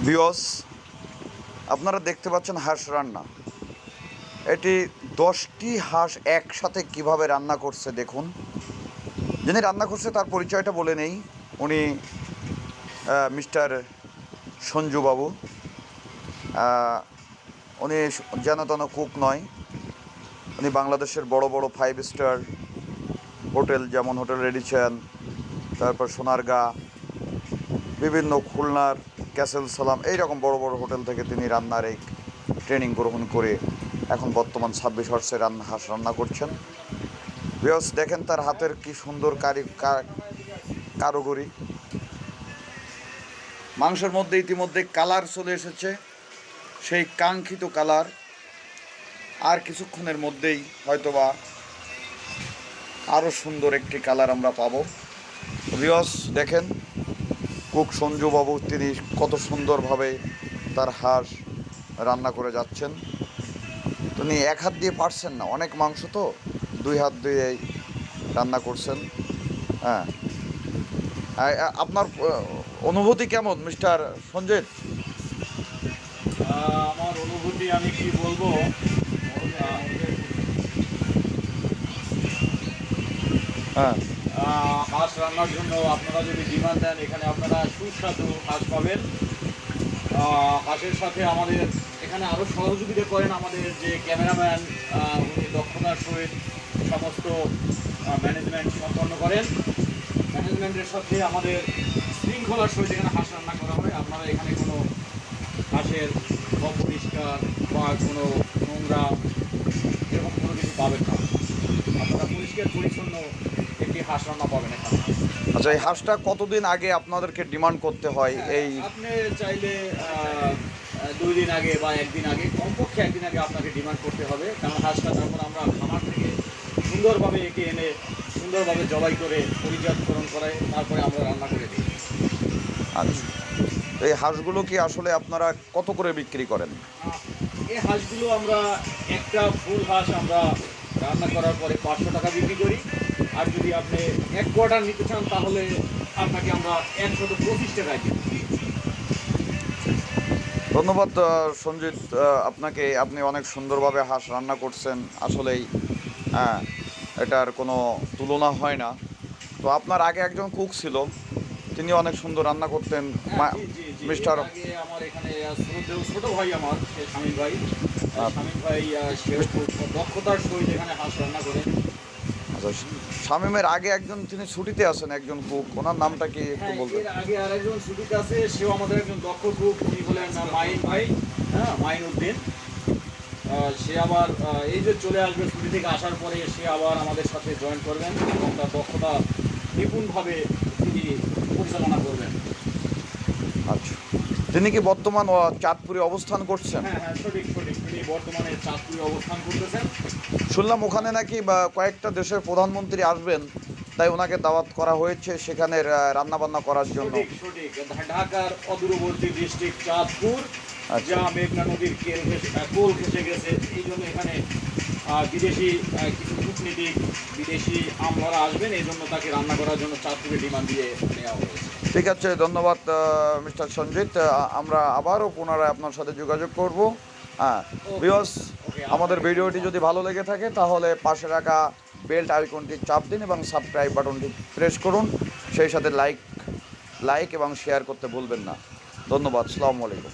Viewers, আপনারা দেখতে পাচ্ছেন হাঁস রান্না। এটি 10টি হাঁস একসাথে কিভাবে রান্না করছে দেখুন। যিনি রান্না করছে তার পরিচয়টা বলে নেই। উনি মিস্টার সঞ্জু বাবু। উনি যেন তেন কুক নয়, উনি বাংলাদেশের বড় বড় 5 স্টার হোটেল যেমন হোটেল রেডিসন, তারপর সোনারগাঁ, বিভিন্ন খুলনার ক্যাসেল সালাম, এইরকম বড় বড় হোটেল থেকে তিনি রান্নার এই ট্রেনিং গ্রহণ করে এখন বর্তমান 26 বর্ষে হাঁস রান্না করছেন। ভিউয়ার্স, দেখেন তার হাতের কি সুন্দর কারিগরি। মাংসের মধ্যে ইতিমধ্যে কালার চলে এসেছে, সেই কাঙ্ক্ষিত কালার। আর কিছুক্ষণের মধ্যেই হয়তোবা আরও সুন্দর একটি কালার আমরা পাবো। ভিউয়ার্স, দেখেন কুক সঞ্জু বাবু তিনি কত সুন্দরভাবে তার হাঁস রান্না করে যাচ্ছেন। তিনি এক হাত দিয়ে পারছেন না, অনেক মাংস তো 2 হাত দিয়ে রান্না করছেন। হ্যাঁ, আপনার অনুভূতি কেমন মিস্টার সঞ্জিত? আমার অনুভূতি আমি কি বলবো, হ্যাঁ, হাঁস রান্নার জন্য আপনারা যদি ডিমান্ড দেন, এখানে আপনারা সুস্বাদু হাঁস পাবেন। হাঁসের সাথে আমাদের এখানে আরও সহযোগিতা করেন আমাদের যে ক্যামেরাম্যান, উনি দক্ষতার সহিত সমস্ত ম্যানেজমেন্ট সম্পন্ন করেন। ম্যানেজমেন্টের সাথে আমাদের শৃঙ্খলার সহিত এখানে হাঁস রান্না করা হয়। আপনারা এখানে কোনো হাঁসের অপরিষ্কার বা কোনো নোংরা এরকম কোনো কিছু পাবেন না। আপনারা পরিষ্কার পরিচ্ছন্ন একটি হাঁস রান্না পাবেন এখানে। আচ্ছা, এই হাঁসটা কতদিন আগে আপনাদেরকে ডিমান্ড করতে হয়? এই আপনি চাইলে 2 দিন আগে বা 1 দিন আগে, কমপক্ষে 1 দিন আগে আপনাকে ডিমান্ড করতে হবে। কারণ হাঁসটা তারপর আমরা খামার থেকে সুন্দরভাবে একে এনে সুন্দরভাবে জবাই করে পরিজাতকরণ করাই, তারপরে আমরা রান্না করে দিই। আচ্ছা, এই হাঁসগুলো কি আসলে আপনারা কত করে বিক্রি করেন? এই হাঁসগুলো আমরা একটা ফুল হাঁস আমরা রান্না করার পরে 500 টাকা বিক্রি করি। আর যদি আপনি 1 কোয়ার্টার নিতে চান তাহলে আপনাকে আমরা 125 টাকায় দিই। ধন্যবাদ সঞ্জিত আপনাকে। আপনি অনেক সুন্দরভাবে হাঁস রান্না করছেন, আসলেই হ্যাঁ, এটার কোনো তুলনা হয় না। তো আপনার আগে একজন কুক ছিল, তিনি অনেক সুন্দর রান্না করতেন, মিস্টার। আগে আমার এখানে ছোট ভাই আমার, সে শামীম ভাই। শামীম ভাই সেও খুব দক্ষতার সহিত এখানে হাঁস রান্না করেন। আচ্ছা, শামীমের আগে একজন তিনি ছুটিতে আছেন, একজন কুক, ওনার নামটা কি একটু বলবেন? এর আগে আরেকজন ছুটিতে আছে, সেও আমাদের একজন দক্ষ কুক, উনি হলেন মাইন ভাই। হ্যাঁ, মাইন উদ্দিন। সে আবার এই যে চলে আসবে ছুটি থেকে আসার পরে, সে আবার আমাদের সাথে জয়েন করবেন এবং তার দক্ষতা নিপুণভাবে তিনি পরিচালনা করবেন। আচ্ছা, তিনি কি বর্তমান চাঁদপুরে অবস্থান করছেন? হ্যাঁ হ্যাঁ, সঠিক সঠিক, তিনি বর্তমানে চাঁদপুরে অবস্থান করতেছেন। শুনলাম ওখানে নাকি বা কয়েকটা দেশের প্রধানমন্ত্রী আসবেন, তাই ওনাকে দাওয়াত করা হয়েছে সেখানে রান্নাবান্না করার জন্য। সঠিক সঠিক, ঢাকার অদূরবর্তী ডিস্ট্রিক্ট চাঁদপুর, যা মেঘনা নদীর কোল ঘেঁষে গেছে। এই জন্য এখানে বিদেশি কিছু কূটনীতিক, বিদেশি আমলারা আসবেন, এই জন্য তাকে রান্না করার জন্য চাঁদপুরে ডিমান্ড দিয়ে নেওয়া হয়েছে। ঠিক আছে, ধন্যবাদ মিস্টার সঞ্জিত। আমরা আবারও পুনরায় আপনার সাথে যোগাযোগ করব। হ্যাঁ ভিউয়ার্স, আমাদের ভিডিওটি যদি ভালো লেগে থাকে তাহলে পাশে রাখা বেল্ট আইকনটি চাপ দিন এবং সাবস্ক্রাইব বাটনটি প্রেস করুন। সেই সাথে লাইক এবং শেয়ার করতে ভুলবেন না। ধন্যবাদ। আসসালামু আলাইকুম।